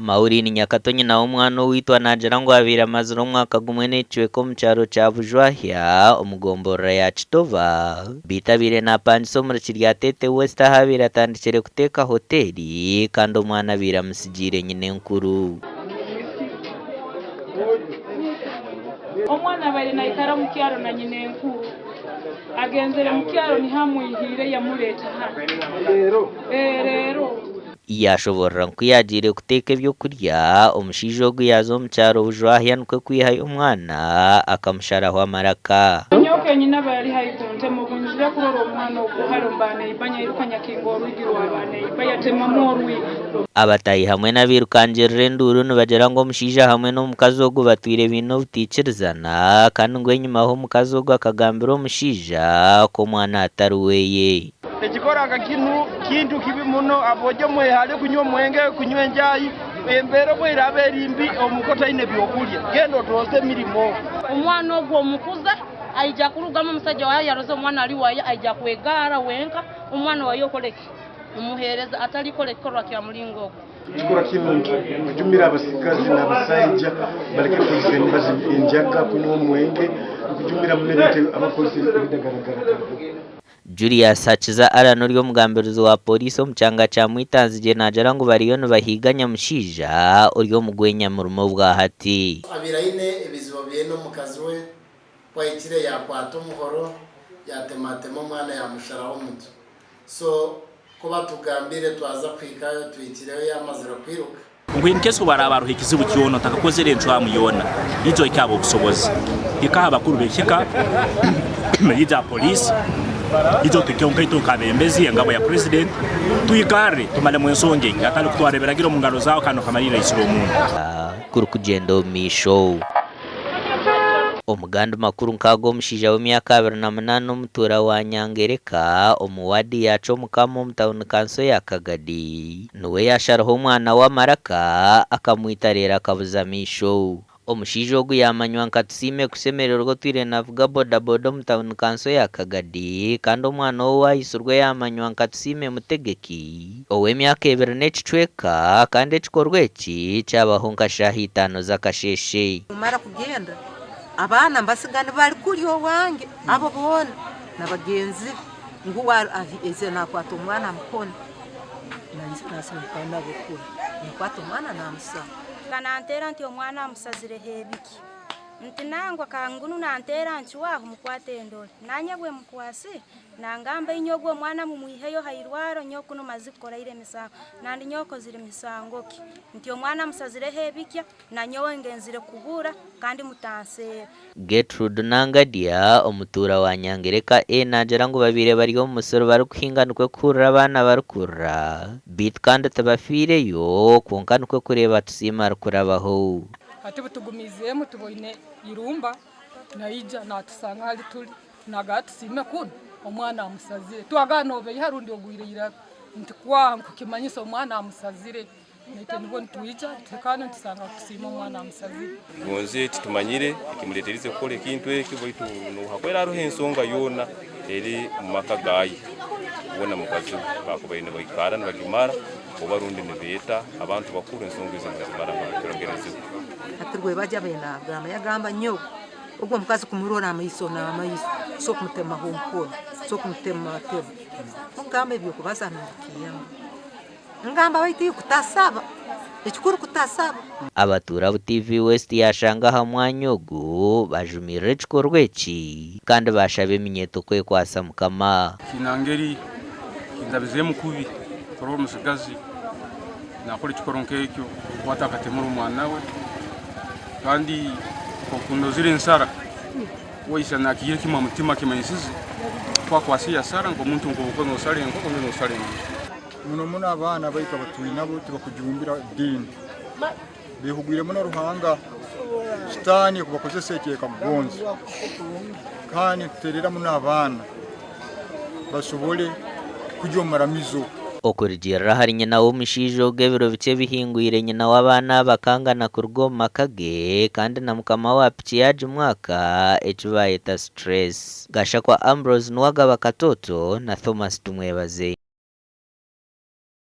Maurini Nyakato nyina w'umwana witwa nagira ngo abira amaziro mwaka gumwe n'iciwe ko mu cyaro cya Bujwahya umugombora ya Chitova bitabire na pandiso muri kirya Tete West habira atandikire kuteka hoteli kandi umwana biramusigire nyine nkuru. Omwana bari na ikara mu cyaro na nyine nkuru agenzere mu cyaro ni hamuyihire yamureta rero yashobora kuyagire kuteka ibyo kurya Omushaija ogwo yazo mu cyaro Bujwahya nuko kwihaye umwana akamusharaho amaraka. Nyoke nyina bari hayi konte mu bunjira kuroro umwana ogwo harombane ibanya irukanya kingoro igiro abane ibayatema morwi. Abatayi hamwe n'abirukanjirira enduru nibagera ngo Omushaija hamwe n'omukazi ogwo batwire bino butikirizana kandi ngo enyuma ho omukazi ogwo akagambira Omushaija ko omwana atari weye. Ekikoranga kintu kibi muno abojo mwe hali kunywa mwenge kunywa enjayi embere bwera aberimbi omukota ine byokulya gendo tose mirimo. Omwana ogwo omukuza aija kurugama omusajja wayo yaroze omwana ali wayo aija kwegara wenka omwana wayo koleki umuhereza atali kolekorwa kya mulingo ogwo. Chikora kimuntu kujumira abasikazi n'abasaija baleke polisi nibazi enjaga kunywa mwenge kujumira munete abapolisi bidagaragara. Julius Hakiza arano ryo mugambirizo wa polisi omucyanga cya Mwitanzige najara ngo bariyo nibahiganya Omushaija oryo mugwenya murumo bwa hati. Abirayine ebizibo byeno mukazi we kwayikire yakwata umuhoro yatematemo umwana yamusharaho muto. So kuba tugambire twaza kwikayo tuyitireyo yamazira kwiruka. Ngwini keso barabaruha ikizibu kiyono takakoze rencho amuyona izo icyabo busobozi ikaha bakuru bekika yija polisi izo tukyonka ito kabembezi ngabo ya president tuyikare tumale mu nsonge atali kutwarebera giro mu ngalo zawo kano kamarira isiro umuntu kuri kugenda mi show. Omuganda makuru nkago Omushaija w'emyaka 28 omutura wa Nyangereka omuwadi yacho mukamo mutawuni kanso ya Kagadi nuwe yasharaho omwana wa amaraka akamwitarera akabuza misho. Omushaija ogwo yamanywa nkatusime kusemererwa twire navuga bodaboda mutawuni kanso ya Kagadi kandi omwana wo wayisurwe yamanywa nkatusime mutegeki ow'emyaka 2 n'ekicweka kandi ekikorwa eki cyabaho nka shahitano zakasheshe. Mara kugenda abana mbasigane bari kuri ho wange abo bona nabagenzi nguwa eze nakwata umwana mukona nasimukana bukuru nakwata umwana namusa kanantera nti omwana amusazire hebiki nti nangwa kangunu nantera nti waho mukwate endole nanyabwe mukwasi nangamba inyogwo omwana mumuiheyo hairwaro nyoko no mazikora ile misango nandi nyoko zire misango ki nti omwana amusazire hebikya na nyowe ngenzire kubura kandi mutansera. Gertrude Nangadia omutura wa Nyangereka najara ngo babire bari mu musoro bari kuhinganukwe kurra abana barukura bit kandi tabafireyo konkanukwe kureba tusimara kurabaho. Ati butugumize mutuboine irumba naija natusanga hali tuli nagatusime kuno omwana amusazire twaganobe harundi ogwirira nti kwa kukimanyisa omwana amusazire nete nibwo ntwija tukana tusanga tusima omwana amusazire gonze titumanyire ikimuleterize kole kintu eki boitu no hakwera aro hensonga yona eri mumaka gayi ubona mukazi bakubaine bayikara nibagimara obarundi nebeta abantu bakuru ensonga izo ngazimara bakirongereze atirwe baja bena gama yagamba nyo ubwo mukazi kumurora amayiso na amayiso so kumutema honkona so kumutema tebo ngamba ibyo kubazana kiyama ngamba baiti kutasaba ekikuru kutasaba. Abatura bu TV West yashanga hamwanyogo bajumirire ekikorwa eki kandi bashabe eminyeto kwe kwasa mukama kinangeri kindabize mukubi koro musigazi nakora ekikoro nkekyo watakatemura umwana we kandi kokundo zire nsara woisa nakiye kimwa mutima kimanisize kwa kwasi yasara ngo muntu ngo uko no sare ngo no sare muno abana bayika batuye nabo tubakujumbira dini bihugwire muno ruhanga shitani kubakoze sekeka mugonzi kandi terera muno abana bashobole kujomara mizo okurigira hari nyina w'Omushaija ogw'ebiro bike bihingwire nyina w'abana bakangana ku rwoma kage kandi na mukama wa piki yaje umwaka ekibayeta stress. Gashakwa Ambrose Nwagaba Katoto na Thomas Tumwebaze.